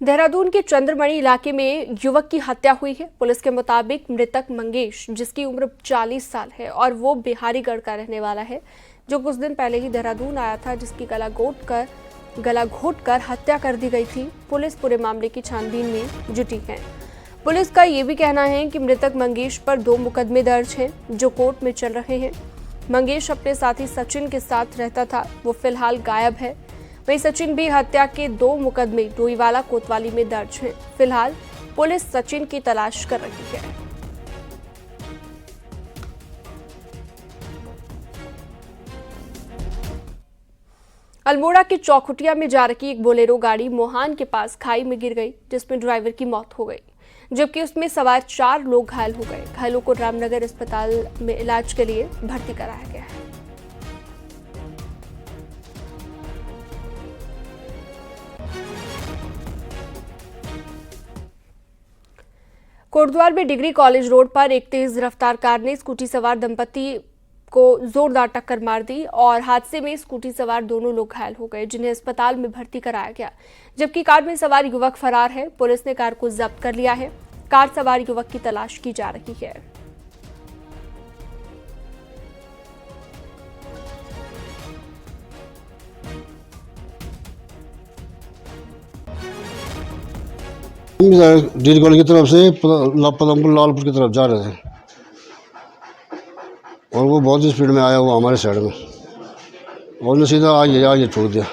देहरादून के चंद्रमणि इलाके में युवक की हत्या हुई है। पुलिस के मुताबिक मृतक मंगेश, जिसकी उम्र 40 साल है और वो बिहारीगढ़ का रहने वाला है, जो कुछ दिन पहले ही देहरादून आया था, जिसकी गला घोंटकर हत्या कर दी गई थी। पुलिस पूरे मामले की छानबीन में जुटी है। पुलिस का ये भी कहना है कि मृतक मंगेश पर 2 मुकदमे दर्ज हैं, जो कोर्ट में चल रहे हैं। मंगेश अपने साथी सचिन के साथ रहता था, वो फिलहाल गायब है। वहीं सचिन भी हत्या के 2 मुकदमे डोईवाला कोतवाली में दर्ज हैं। फिलहाल पुलिस सचिन की तलाश कर रही है। अल्मोड़ा के चौखुटिया में जा रही एक बोलेरो गाड़ी मोहान के पास खाई में गिर गई, जिसमें ड्राइवर की मौत हो गई, जबकि उसमें सवार 4 लोग घायल हो गए। घायलों को रामनगर अस्पताल में इलाज के लिए भर्ती कराया गया है। कोटद्वार में डिग्री कॉलेज रोड पर एक तेज रफ्तार कार ने स्कूटी सवार दंपति को जोरदार टक्कर मार दी और हादसे में स्कूटी सवार दोनों लोग घायल हो गए, जिन्हें अस्पताल में भर्ती कराया गया, जबकि कार में सवार युवक फरार है। पुलिस ने कार को जब्त कर लिया है। कार सवार युवक की तलाश की जा रही है। डिग्री कॉलेज की तरफ से पदमपुर लालपुर की तरफ जा रहे थे और वो बहुत ही स्पीड में आया वो हमारे साइड में और ने सीधा आगे ठोक दिया,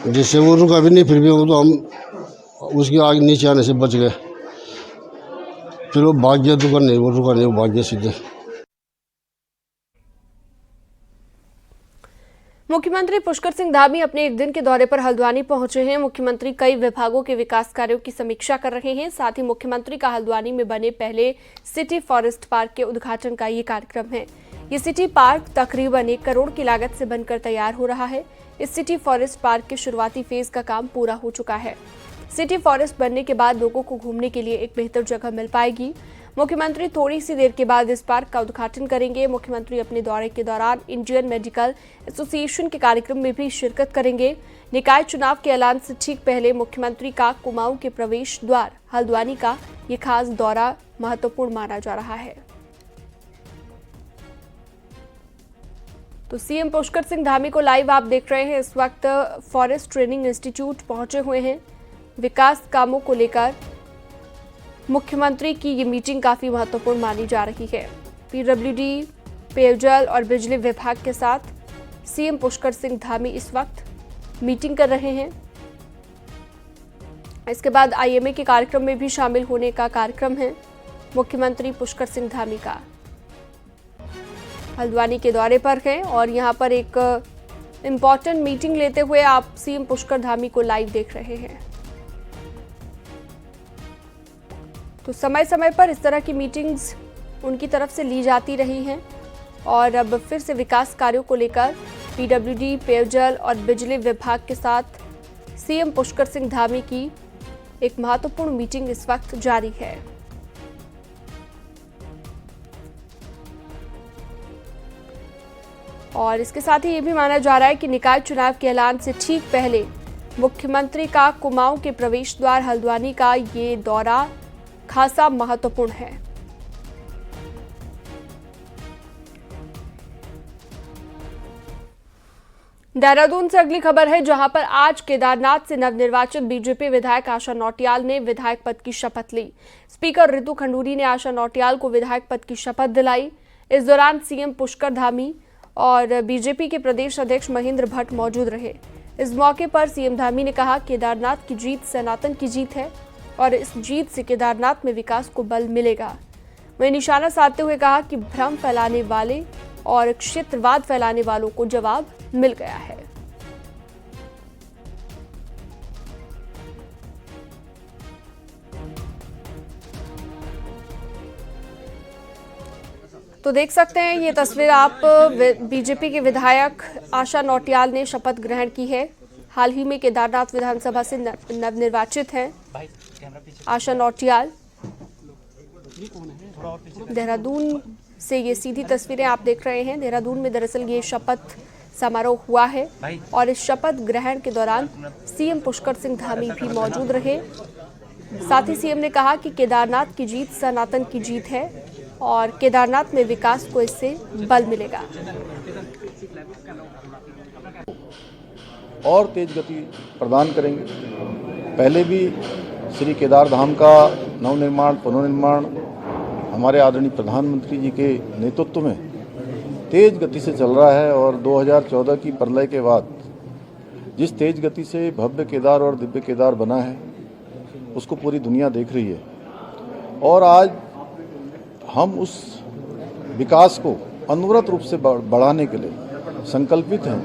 जिससे वो रुका भी नहीं। फिर भी वो तो हम उसके आगे नीचे आने से बच गए। फिर वो भाग गया, दुकान नहीं, वो रुका नहीं, वो भाग गया सीधे। मुख्यमंत्री पुष्कर सिंह धामी अपने एक दिन के दौरे पर हल्द्वानी पहुंचे हैं। मुख्यमंत्री कई विभागों के विकास कार्यों की समीक्षा कर रहे हैं। साथ ही मुख्यमंत्री का हल्द्वानी में बने पहले सिटी फॉरेस्ट पार्क के उद्घाटन का ये कार्यक्रम है। ये सिटी पार्क तकरीबन 1 करोड़ की लागत से बनकर तैयार हो रहा है। इस सिटी फॉरेस्ट पार्क के शुरुआती फेज का काम पूरा हो चुका है। सिटी फॉरेस्ट बनने के बाद लोगों को घूमने के लिए एक बेहतर जगह मिल पाएगी। मुख्यमंत्री थोड़ी सी देर के बाद इस पार्क का उद्घाटन करेंगे। मुख्यमंत्री अपने दौरे के दौरान इंडियन मेडिकल एसोसिएशन के कार्यक्रम में भी शिरकत करेंगे। निकाय चुनाव के ऐलान से ठीक पहले मुख्यमंत्री का कुमाऊं के प्रवेश द्वार हल्द्वानी का ये खास दौरा महत्वपूर्ण माना जा रहा है। तो सीएम पुष्कर सिंह धामी को लाइव आप देख रहे हैं। इस वक्त फॉरेस्ट ट्रेनिंग इंस्टीट्यूट पहुंचे हुए हैं। विकास कामों को लेकर मुख्यमंत्री की ये मीटिंग काफी महत्वपूर्ण मानी जा रही है। पीडब्ल्यूडी, पेयजल और बिजली विभाग के साथ सीएम पुष्कर सिंह धामी इस वक्त मीटिंग कर रहे हैं। इसके बाद आईएमए के कार्यक्रम में भी शामिल होने का कार्यक्रम है मुख्यमंत्री पुष्कर सिंह धामी का। हल्द्वानी के दौरे पर हैं और यहां पर एक इम्पॉर्टेंट मीटिंग लेते हुए आप सीएम पुष्कर धामी को लाइव देख रहे हैं। तो समय समय पर इस तरह की मीटिंग्स उनकी तरफ से ली जाती रही हैं और अब फिर से विकास कार्यों को लेकर पीडब्ल्यूडी, पेयजल और बिजली विभाग के साथ सीएम पुष्कर सिंह धामी की एक महत्वपूर्ण मीटिंग इस वक्त जारी है। और इसके साथ ही ये भी माना जा रहा है कि निकाय चुनाव के ऐलान से ठीक पहले मुख्यमंत्री का कुमाऊं के प्रवेश द्वार हल्द्वानी का ये दौरा खासा महत्वपूर्ण है। देहरादून से अगली खबर है, जहां पर आज केदारनाथ से नवनिर्वाचित बीजेपी विधायक आशा नौटियाल ने विधायक पद की शपथ ली। स्पीकर रितु खंडूरी ने आशा नौटियाल को विधायक पद की शपथ दिलाई। इस दौरान सीएम पुष्कर धामी और बीजेपी के प्रदेश अध्यक्ष महेंद्र भट्ट मौजूद रहे। इस मौके पर सीएम धामी ने कहा, केदारनाथ की जीत सनातन की जीत है और इस जीत से केदारनाथ में विकास को बल मिलेगा। वहीं निशाना साधते हुए कहा कि भ्रम फैलाने वाले और क्षेत्रवाद फैलाने वालों को जवाब मिल गया है। तो देख सकते हैं ये तस्वीर आप, बीजेपी के विधायक आशा नौटियाल ने शपथ ग्रहण की है। हाल ही में केदारनाथ विधानसभा से नवनिर्वाचित हैं आशा नौटियाल। देहरादून से ये सीधी तस्वीरें आप देख रहे हैं। देहरादून में दरअसल ये शपथ समारोह हुआ है और इस शपथ ग्रहण के दौरान सीएम पुष्कर सिंह धामी भी मौजूद रहे। साथ ही सीएम ने कहा कि केदारनाथ की जीत सनातन की जीत है और केदारनाथ में विकास को इससे बल मिलेगा। और तेज गति प्रदान करेंगे। पहले भी श्री केदार धाम का नवनिर्माण पुनर्निर्माण हमारे आदरणीय प्रधानमंत्री जी के नेतृत्व में तेज गति से चल रहा है और 2014 की प्रलय के बाद जिस तेज गति से भव्य केदार और दिव्य केदार बना है उसको पूरी दुनिया देख रही है और आज हम उस विकास को अनवरत रूप से बढ़ाने के लिए संकल्पित हैं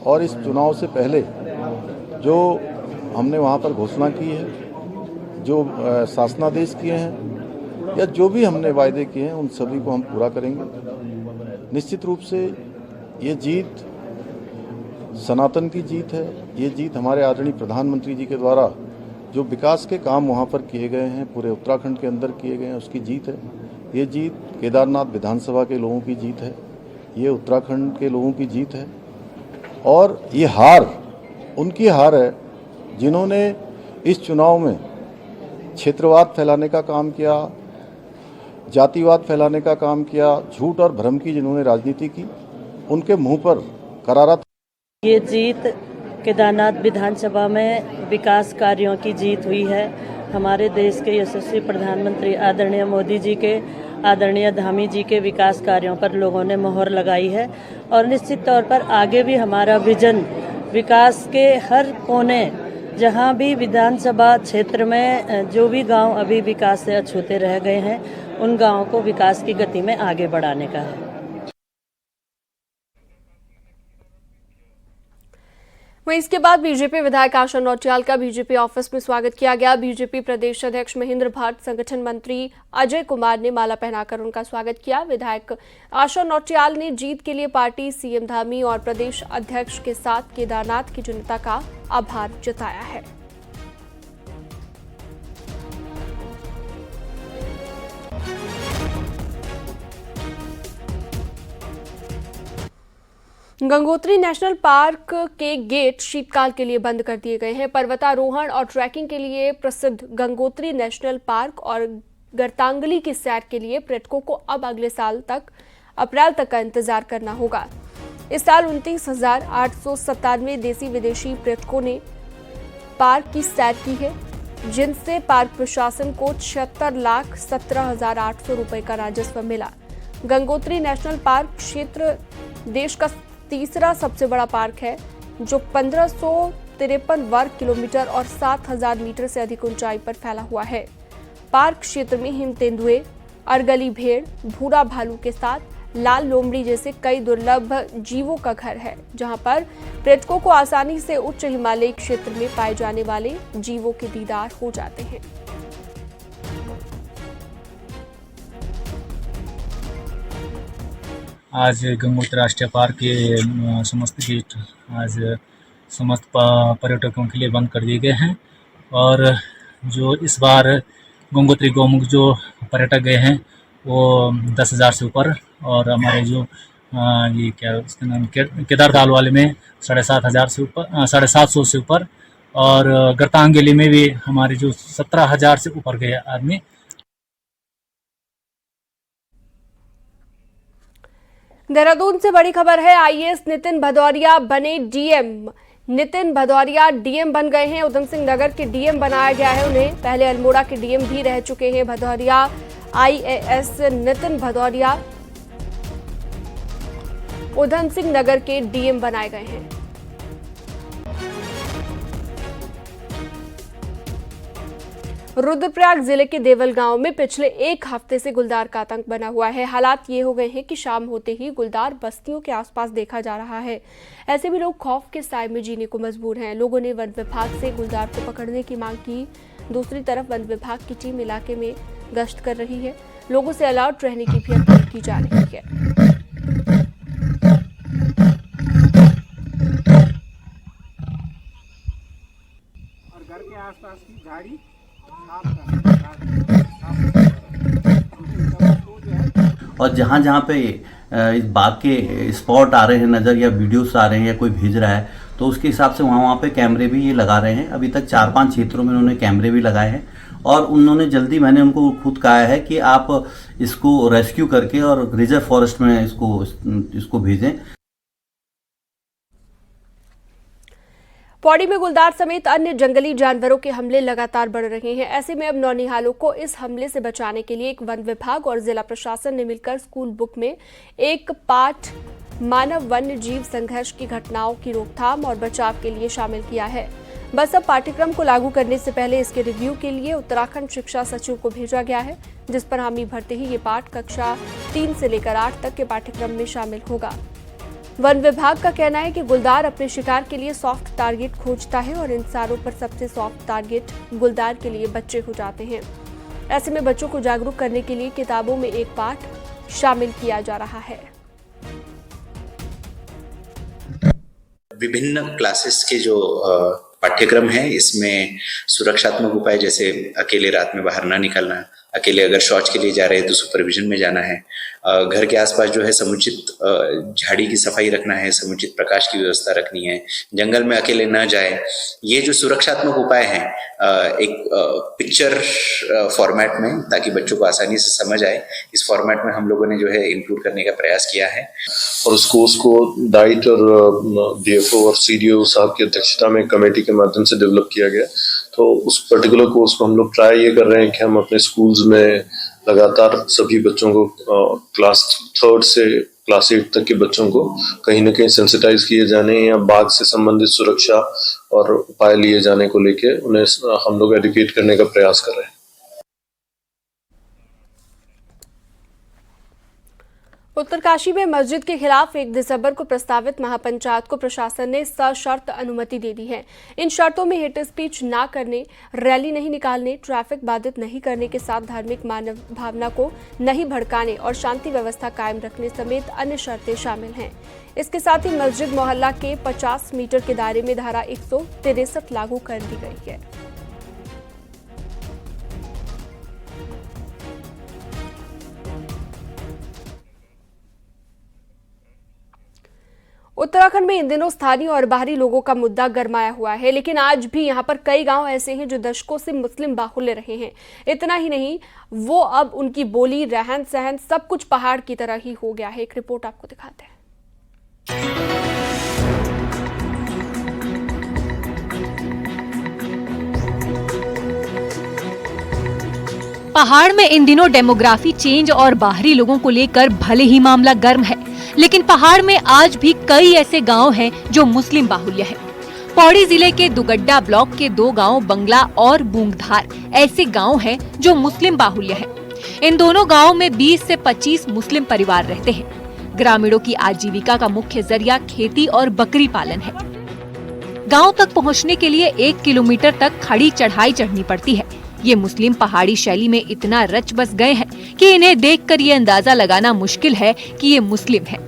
और इस चुनाव से पहले जो हमने वहाँ पर घोषणा की है, जो शासनादेश किए हैं या जो भी हमने वायदे किए हैं उन सभी को हम पूरा करेंगे। निश्चित रूप से ये जीत सनातन की जीत है। ये जीत हमारे आदरणीय प्रधानमंत्री जी के द्वारा जो विकास के काम वहाँ पर किए गए हैं, पूरे उत्तराखंड के अंदर किए गए हैं, उसकी जीत है। ये जीत केदारनाथ विधानसभा के लोगों की जीत है, ये उत्तराखंड के लोगों की जीत है और ये हार उनकी हार है जिन्होंने इस चुनाव में क्षेत्रवाद फैलाने का काम किया, जातिवाद फैलाने का काम किया, झूठ और भ्रम की जिन्होंने राजनीति की, उनके मुंह पर करारा। ये जीत केदारनाथ विधानसभा में विकास कार्यों की जीत हुई है। हमारे देश के यशस्वी प्रधानमंत्री आदरणीय मोदी जी के, आदरणीय धामी जी के विकास कार्यों पर लोगों ने मोहर लगाई है और निश्चित तौर पर आगे भी हमारा विजन विकास के हर कोने, जहां भी विधानसभा क्षेत्र में जो भी गांव अभी विकास से अछूते रह गए हैं उन गांवों को विकास की गति में आगे बढ़ाने का है। वहीं इसके बाद बीजेपी विधायक आशा नौटियाल का बीजेपी ऑफिस में स्वागत किया गया। बीजेपी प्रदेश अध्यक्ष महेंद्र भाट, संगठन मंत्री अजय कुमार ने माला पहनाकर उनका स्वागत किया। विधायक आशा नौटियाल ने जीत के लिए पार्टी, सीएम धामी और प्रदेश अध्यक्ष के साथ केदारनाथ की जनता का आभार जताया है। गंगोत्री नेशनल पार्क के गेट शीतकाल के लिए बंद कर दिए गए हैं। पर्वतारोहण और ट्रैकिंग के लिए प्रसिद्ध गंगोत्री नेशनल पार्क और गर्तांगली की सैर के लिए पर्यटकों को अब अगले साल तक अप्रैल तक का इंतजार करना होगा। इस साल 29,897 देसी विदेशी पर्यटकों ने पार्क की सैर की है, जिनसे पार्क प्रशासन को 76,17,800 रुपए का राजस्व मिला। गंगोत्री नेशनल पार्क क्षेत्र देश का तीसरा सबसे बड़ा पार्क है, जो 1553 वर्ग किलोमीटर और 7,000 मीटर से अधिक ऊंचाई पर फैला हुआ है। पार्क क्षेत्र में हिम तेंदुए, अर्गली भेड़, भूरा भालू के साथ लाल लोमड़ी जैसे कई दुर्लभ जीवों का घर है, जहां पर पर्यटकों को आसानी से उच्च हिमालयी क्षेत्र में पाए जाने वाले जीवों के दीदार हो जाते हैं। आज गंगोत्री राष्ट्रीय पार्क के समस्त गेट आज समस्त पर्यटकों के लिए बंद कर दिए गए हैं और जो इस बार गंगोत्री गौमुख जो पर्यटक गए हैं वो 10,000 से ऊपर और हमारे जो ये क्या उसका नाम केदारताल वाले में 7,500 से ऊपर 750 से ऊपर और गर्तांगली में भी हमारे जो 17,000 से ऊपर गए आदमी। देहरादून से बड़ी खबर है। आईएएस नितिन भदौरिया बने डीएम। नितिन भदौरिया डीएम बन गए हैं। उधम सिंह नगर के डीएम बनाया गया है उन्हें। पहले अल्मोड़ा के डीएम भी रह चुके हैं भदौरिया। आईएएस नितिन भदौरिया उधम सिंह नगर के डीएम बनाए गए हैं। रुद्रप्रयाग जिले के देवल गांव में पिछले एक हफ्ते से गुलदार का आतंक बना हुआ है। हालात ये हो गए हैं कि शाम होते ही गुलदार बस्तियों के आसपास देखा जा रहा है। ऐसे भी लोग खौफ के साए में जीने को मजबूर हैं। लोगों ने वन विभाग से गुलदार को पकड़ने की मांग की। दूसरी तरफ वन विभाग की टीम इलाके में गश्त कर रही है। लोगों से अलर्ट रहने की भी अपील की जा रही है। और घर के आसपास की झाड़ी और जहाँ जहाँ पे इस बाघ के स्पॉट आ रहे हैं नज़र या वीडियोस आ रहे हैं या कोई भेज रहा है तो उसके हिसाब से वहाँ पे कैमरे भी ये लगा रहे हैं। अभी तक 4-5 क्षेत्रों में उन्होंने कैमरे भी लगाए हैं और उन्होंने जल्दी, मैंने उनको खुद कहा है कि आप इसको रेस्क्यू करके और रिजर्व फॉरेस्ट में इसको भेजें। पौड़ी में गुलदार समेत अन्य जंगली जानवरों के हमले लगातार बढ़ रहे हैं। ऐसे में अब नौनिहालों को इस हमले से बचाने के लिए एक वन विभाग और जिला प्रशासन ने मिलकर स्कूल बुक में एक पाठ मानव वन्य जीव संघर्ष की घटनाओं की रोकथाम और बचाव के लिए शामिल किया है। बस अब पाठ्यक्रम को लागू करने से पहले इसके रिव्यू के लिए उत्तराखंड शिक्षा सचिव को भेजा गया है, जिस पर हामी भरते ही ये पाठ कक्षा 3 से लेकर 8 तक के पाठ्यक्रम में शामिल होगा। वन विभाग का कहना है कि गुलदार अपने शिकार के लिए सॉफ्ट टारगेट खोजता है और इंसानों पर सबसे सॉफ्ट टारगेट गुलदार के लिए बच्चे हो जाते हैं। ऐसे में बच्चों को जागरूक करने के लिए किताबों में एक पाठ शामिल किया जा रहा है। विभिन्न क्लासेस के जो पाठ्यक्रम है इसमें सुरक्षात्मक उपाय जैसे अकेले रात में बाहर ना निकलना, अकेले अगर शौच के लिए जा रहे हैं तो सुपरविजन में जाना है, घर के आसपास जो है समुचित झाड़ी की सफाई रखना है, समुचित प्रकाश की व्यवस्था रखनी है, जंगल में अकेले न जाए। ये जो सुरक्षात्मक उपाय हैं एक पिक्चर फॉर्मेट में, ताकि बच्चों को आसानी से समझ आए, इस फॉर्मेट में हम लोगों ने जो है इंक्लूड करने का प्रयास किया है। और उस कोर्स को डाइट और डीएफओ और सीडीओ साहब की अध्यक्षता में कमेटी के माध्यम से डेवलप किया गया। तो उस पर्टिकुलर कोर्स को हम लोग ट्राई ये कर रहे हैं कि हम अपने स्कूल्स में लगातार सभी बच्चों को क्लास 3 से क्लास 8 तक के बच्चों को कहीं ना कहीं सेंसिटाइज किए जाने या बाघ से संबंधित सुरक्षा और उपाय लिए जाने को लेके उन्हें हम लोग एजुकेट करने का प्रयास कर रहे हैं। उत्तरकाशी में मस्जिद के खिलाफ 1 दिसंबर को प्रस्तावित महापंचायत को प्रशासन ने सशर्त अनुमति दे दी है। इन शर्तों में हेट स्पीच ना करने, रैली नहीं निकालने, ट्रैफिक बाधित नहीं करने के साथ धार्मिक मानव भावना को नहीं भड़काने और शांति व्यवस्था कायम रखने समेत अन्य शर्तें शामिल हैं। इसके साथ ही मस्जिद मोहल्ला के 50 मीटर के दायरे में धारा 163 लागू कर दी गई है। उत्तराखंड में इन दिनों स्थानीय और बाहरी लोगों का मुद्दा गरमाया हुआ है, लेकिन आज भी यहां पर कई गांव ऐसे हैं जो दशकों से मुस्लिम बाहुल्य रहे हैं। इतना ही नहीं, वो अब उनकी बोली, रहन सहन सब कुछ पहाड़ की तरह ही हो गया है। एक रिपोर्ट आपको दिखाते हैं। पहाड़ में इन दिनों डेमोग्राफी चेंज और बाहरी लोगों को लेकर भले ही मामला गर्म है, लेकिन पहाड़ में आज भी कई ऐसे गांव हैं जो मुस्लिम बाहुल्य हैं। पौड़ी जिले के दुगड्डा ब्लॉक के 2 गांव बंगला और बूंगधार ऐसे गांव हैं जो मुस्लिम बाहुल्य हैं। इन दोनों गांवों में 20 से 25 मुस्लिम परिवार रहते हैं। ग्रामीणों की आजीविका का मुख्य जरिया खेती और बकरी पालन है। गांव तक पहुंचने के लिए 1 किलोमीटर तक खड़ी चढ़ाई चढ़नी पड़ती है। ये मुस्लिम पहाड़ी शैली में इतना रच बस गए हैं कि इन्हें देखकर ये अंदाजा लगाना मुश्किल है कि ये मुस्लिम हैं।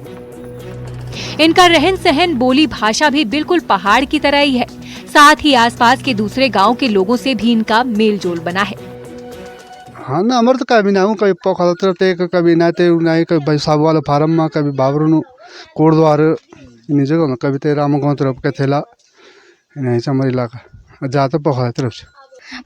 इनका रहन सहन, बोली, भाषा भी बिल्कुल पहाड़ की तरह ही है। साथ ही आसपास के दूसरे गांव के लोगों से भी इनका मेल जोल बना है। हाँ ना, हमारे तो कभी ना कभी पोखरते कभी नाते कभी साबु वाला फार्म में कभी बाबरू कोड़द्वार इन जगह कभी तो राम गाँव तरफ का थेला नहीं हमारे इलाका जाता पोखर तरफ से।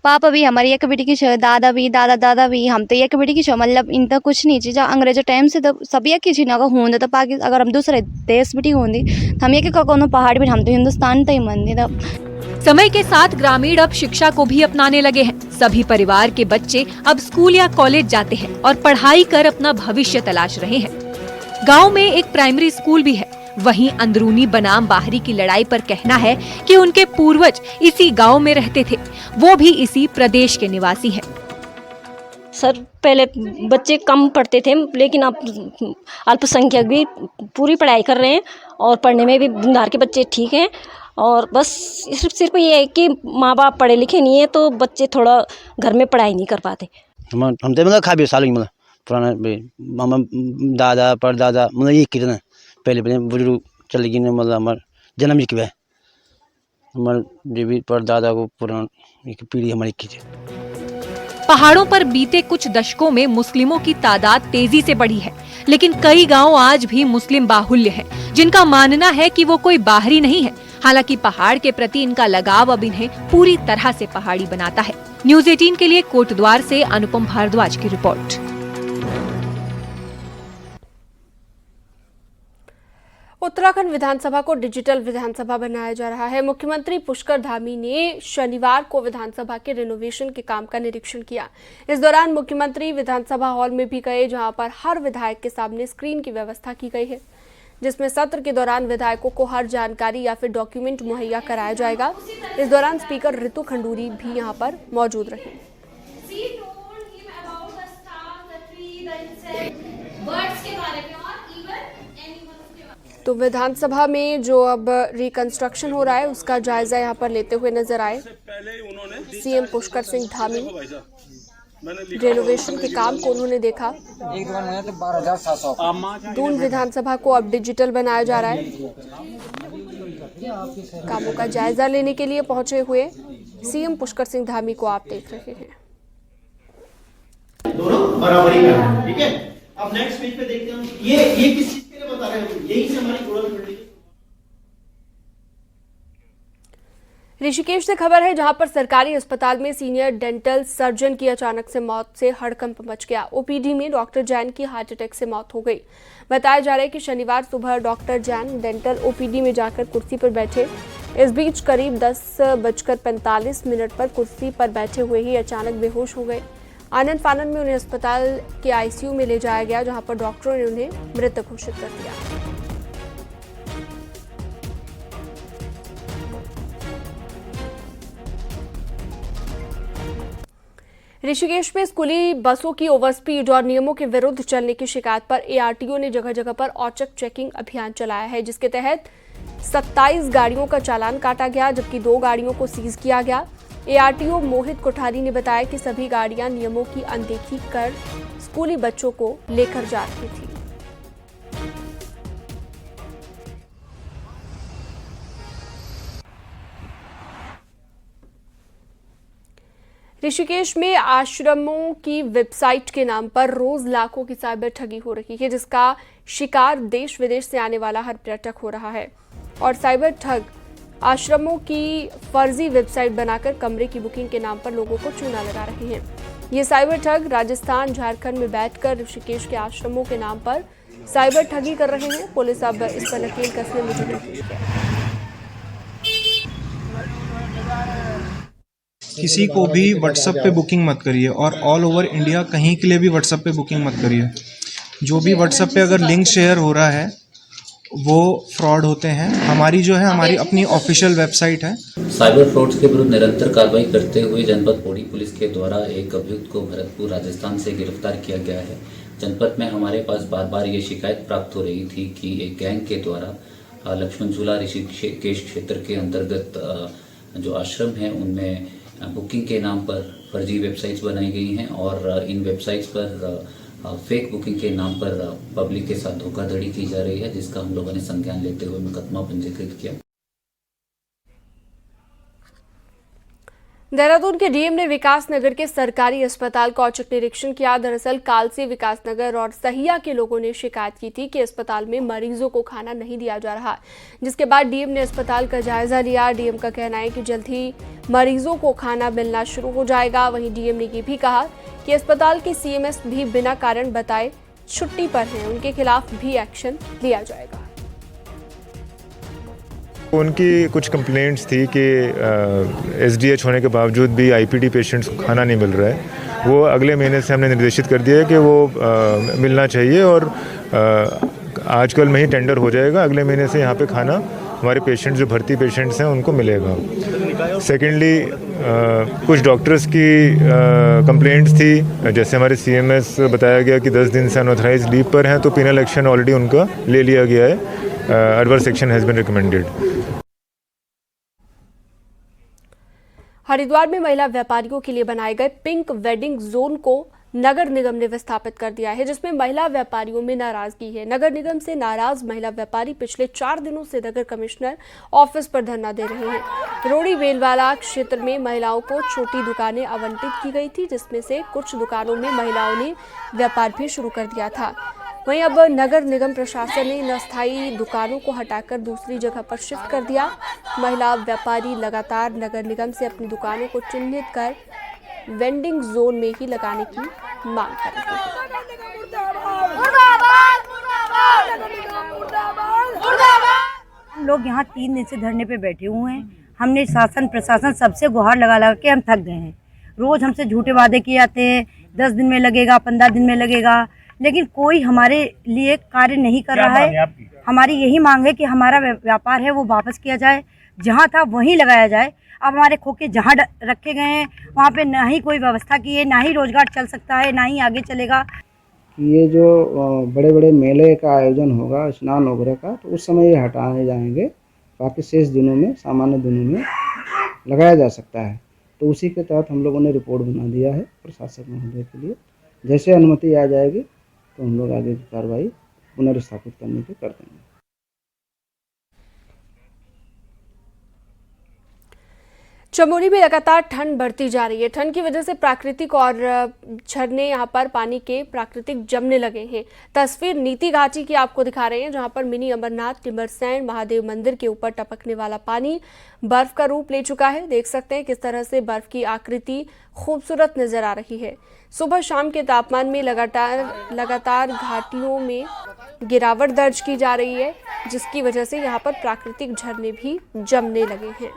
पापा भी हमारी एक बेटी की छो, दादा भी, दादा भी, हम तो एक बेटी की छो। मतलब इन तक कुछ नहीं चीज अंग्रेजों टाइम से तो सभी एक चीज होंगे तो पाकिस्तान अगर हम दूसरे देश बेटी होंगी हम एक पहाड़ भी, हम तो हिंदुस्तान तो ही मंदिर। समय के साथ ग्रामीण अब शिक्षा को भी अपनाने लगे हैं। सभी परिवार के बच्चे अब स्कूल या कॉलेज जाते हैं और पढ़ाई कर अपना भविष्य तलाश रहे हैं। गाँव में एक प्राइमरी स्कूल भी है। वहीं अंदरूनी बनाम बाहरी की लड़ाई पर कहना है कि उनके पूर्वज इसी गांव में रहते थे, वो भी इसी प्रदेश के निवासी हैं। सर पहले बच्चे कम पढ़ते थे, लेकिन अब अल्पसंख्यक भी पूरी पढ़ाई कर रहे हैं और पढ़ने में भी बुंदार के बच्चे ठीक हैं। और बस सिर्फ ये है कि माँ बाप पढ़े लिखे नहीं है तो बच्चे थोड़ा घर में पढ़ाई नहीं कर पाते। हम तो मतलब खा भी साल मतलब पुराना मामा दादा परदादा मतलब ये कितना पहले बुजुर्ग चले गए, मतलब हमारे जन्म की है हमारे देवी परदादा को पुराना एक पीढ़ी हमारी की थी। पहाड़ों पर बीते कुछ दशकों में मुस्लिमों की तादाद तेजी से बढ़ी है, लेकिन कई गांव आज भी मुस्लिम बाहुल्य है, जिनका मानना है कि वो कोई बाहरी नहीं है। हालांकि पहाड़ के प्रति इनका लगाव अब इन्हें पूरी तरह से पहाड़ी बनाता है। न्यूज़ 18 के लिए कोटद्वार से अनुपम भारद्वाज की रिपोर्ट। उत्तराखंड विधानसभा को डिजिटल विधानसभा बनाया जा रहा है। मुख्यमंत्री पुष्कर धामी ने शनिवार को विधानसभा के रिनोवेशन के काम का निरीक्षण किया। इस दौरान मुख्यमंत्री विधानसभा हॉल में भी गए, जहां पर हर विधायक के सामने स्क्रीन की व्यवस्था की गई है, जिसमें सत्र के दौरान विधायकों को हर जानकारी या फिर डॉक्यूमेंट मुहैया कराया जाएगा। इस दौरान स्पीकर ऋतु खंडूरी भी यहां पर मौजूद रहे। तो विधानसभा में जो अब रिकंस्ट्रक्शन हो रहा है उसका जायजा यहां पर लेते हुए नजर आए सीएम पुष्कर सिंह धामी। रेनोवेशन के काम को उन्होंने देखा। दून विधानसभा को अब डिजिटल बनाया जा रहा है। कामों का जायजा लेने के लिए पहुंचे हुए सीएम पुष्कर सिंह धामी को आप देख रहे हैं। दोनों बराबरी का, ठीक है। अब नेक्स्ट पेज पे देखते हैं ये किस चीज के लिए बता रहे हैं, यही से हमारी गोल्डन बिल्डिंग। ऋषिकेश से खबर है, जहां पर सरकारी अस्पताल में सीनियर डेंटल सर्जन की अचानक से मौत से हड़कंप मच गया। ओपीडी में डॉक्टर जैन की हार्ट अटैक से मौत हो गई। बताया जा रहा है कि शनिवार सुबह डॉक्टर जैन डेंटल ओपीडी में जाकर कुर्सी पर बैठे। इस बीच करीब 10:45 पर कुर्सी पर बैठे हुए ही अचानक बेहोश हो गए। आनंद फानन में उन्हें अस्पताल के आईसीयू में ले जाया गया, जहां पर डॉक्टरों ने उन्हें मृत घोषित कर दिया। ऋषिकेश में स्कूली बसों की ओवरस्पीड और नियमों के विरुद्ध चलने की शिकायत पर एआरटीओ ने जगह जगह पर औचक चेकिंग अभियान चलाया है, जिसके तहत 27 गाड़ियों का चालान काटा गया, जबकि 2 गाड़ियों को सीज किया गया। एआरटीओ मोहित कोठारी ने बताया कि सभी गाड़ियां नियमों की अनदेखी कर स्कूली बच्चों को लेकर जा रही थी। ऋषिकेश में आश्रमों की वेबसाइट के नाम पर रोज लाखों की साइबर ठगी हो रही है, जिसका शिकार देश विदेश से आने वाला हर पर्यटक हो रहा है। और साइबर ठग आश्रमों की फर्जी वेबसाइट बनाकर कमरे की बुकिंग के नाम पर लोगों को चूना लगा रहे हैं। ये साइबर ठग राजस्थान, झारखंड में बैठकर ऋषिकेश के आश्रमों के नाम पर साइबर ठगी कर रहे हैं। पुलिस अब इस पर नकेल कसने में जुटी हुई है। किसी को भी व्हाट्सएप पे बुकिंग मत करिए, और ऑल ओवर इंडिया कहीं के लिए भी व्हाट्सएप पे बुकिंग मत करिए। जो भी व्हाट्सएप पे अगर लिंक शेयर हो रहा है वो फ्रॉड होते हैं। हमारी जो है हमारी अपनी ऑफिशियल वेबसाइट है। साइबर फ्रॉड्स के विरुद्ध निरंतर कार्रवाई करते हुए जनपद पौड़ी पुलिस के द्वारा एक अभियुक्त को भरतपुर राजस्थान से गिरफ्तार किया गया है। जनपद में हमारे पास बार बार ये शिकायत प्राप्त हो रही थी कि एक गैंग के द्वारा लक्ष्मण झूला ऋषिकेश क्षेत्र के अंतर्गत जो आश्रम है उनमें बुकिंग के नाम पर फर्जी वेबसाइट्स बनाई गई हैं, और इन वेबसाइट्स पर फेक बुकिंग के नाम पर पब्लिक के साथ धोखाधड़ी की जा रही है, जिसका हम लोगों ने संज्ञान लेते हुए मुकदमा पंजीकृत किया। देहरादून के डीएम ने विकास नगर के सरकारी अस्पताल का औचक निरीक्षण किया। दरअसल कालसी, विकास नगर और सहिया के लोगों ने शिकायत की थी कि अस्पताल में मरीजों को खाना नहीं दिया जा रहा, जिसके बाद डीएम ने अस्पताल का जायजा लिया। डीएम का कहना है कि जल्द ही मरीजों को खाना मिलना शुरू हो जाएगा। वहीं डीएम ने ये भी कहा कि अस्पताल के सीएमएस भी बिना कारण बताए छुट्टी पर हैं, उनके खिलाफ भी एक्शन लिया जाएगा। उनकी कुछ कंप्लेंट्स थी कि एसडीएच होने के बावजूद भी आईपीडी पेशेंट्स को खाना नहीं मिल रहा है। वो अगले महीने से हमने निर्देशित कर दिया है कि वो मिलना चाहिए, और आजकल में ही टेंडर हो जाएगा। अगले महीने से यहाँ पे खाना हमारे पेशेंट जो भर्ती पेशेंट्स हैं उनको मिलेगा। सेकेंडली कुछ डॉक्टर्स की कंप्लेंट्स थी, जैसे हमारे सीएमएस बताया गया कि 10 दिन से अनऑथराइज्ड लीव पर हैं, तो पिनल एक्शन ऑलरेडी उनका ले लिया गया है। Adverse action has been recommended. Haridwar में महिला व्यापारियों के लिए बनाए गए पिंक वेडिंग जोन को नगर निगम ने विस्थापित कर दिया है, जिसमें महिला व्यापारियों में नाराजगी है। नगर निगम से नाराज महिला व्यापारी पिछले 4 दिनों से नगर कमिश्नर ऑफिस पर धरना दे रहे हैं। रोड़ी बेलवाला क्षेत्र में महिलाओं को छोटी दुकानें आवंटित की गई थी, जिसमें से कुछ दुकानों में महिलाओं ने व्यापार भी शुरू कर दिया था। वहीं अब नगर निगम प्रशासन ने इन अस्थायी दुकानों को हटाकर दूसरी जगह पर शिफ्ट कर दिया। महिला व्यापारी लगातार नगर निगम से अपनी दुकानों को चिन्हित कर वेंडिंग जोन में ही लगाने की मांग कर रहे हैं। हम लोग यहाँ 3 दिन से धरने पे बैठे हुए हैं। हमने शासन प्रशासन सबसे गुहार लगा के हम थक गए हैं। रोज हमसे झूठे वादे किए जाते हैं, 10 दिन में लगेगा, 15 दिन में लगेगा, लेकिन कोई हमारे लिए कार्य नहीं कर रहा है। हमारी यही मांग है कि हमारा व्यापार है वो वापस किया जाए, जहाँ था वहीं लगाया जाए। अब हमारे खोखे जहाँ रखे गए हैं वहाँ पे ना ही कोई व्यवस्था की है, ना ही रोजगार चल सकता है, ना ही आगे चलेगा। ये जो बड़े बड़े मेले का आयोजन होगा, स्नान वगैरह का, तो उस समय ये हटाए जाएंगे। बाकी शेष दिनों में, सामान्य दिनों में लगाया जा सकता है। तो उसी के तहत हम लोगों ने रिपोर्ट बना दिया है प्रशासक महोदय के लिए। जैसे अनुमति आ जाएगी तो हम लोग आगे की कार्रवाई पुनर्स्थापित करने की कर देंगे। चमोली में लगातार ठंड बढ़ती जा रही है। ठंड की वजह से प्राकृतिक और झरने यहाँ पर पानी के प्राकृतिक जमने लगे हैं। तस्वीर नीति घाटी की आपको दिखा रहे हैं, जहाँ पर मिनी अमरनाथ टिम्बरसैंड महादेव मंदिर के ऊपर टपकने वाला पानी बर्फ का रूप ले चुका है। देख सकते हैं किस तरह से बर्फ की आकृति खूबसूरत नजर आ रही है। सुबह शाम के तापमान में लगातार घाटियों में गिरावट दर्ज की जा रही है, जिसकी वजह से यहाँ पर प्राकृतिक झरने भी जमने लगे हैं।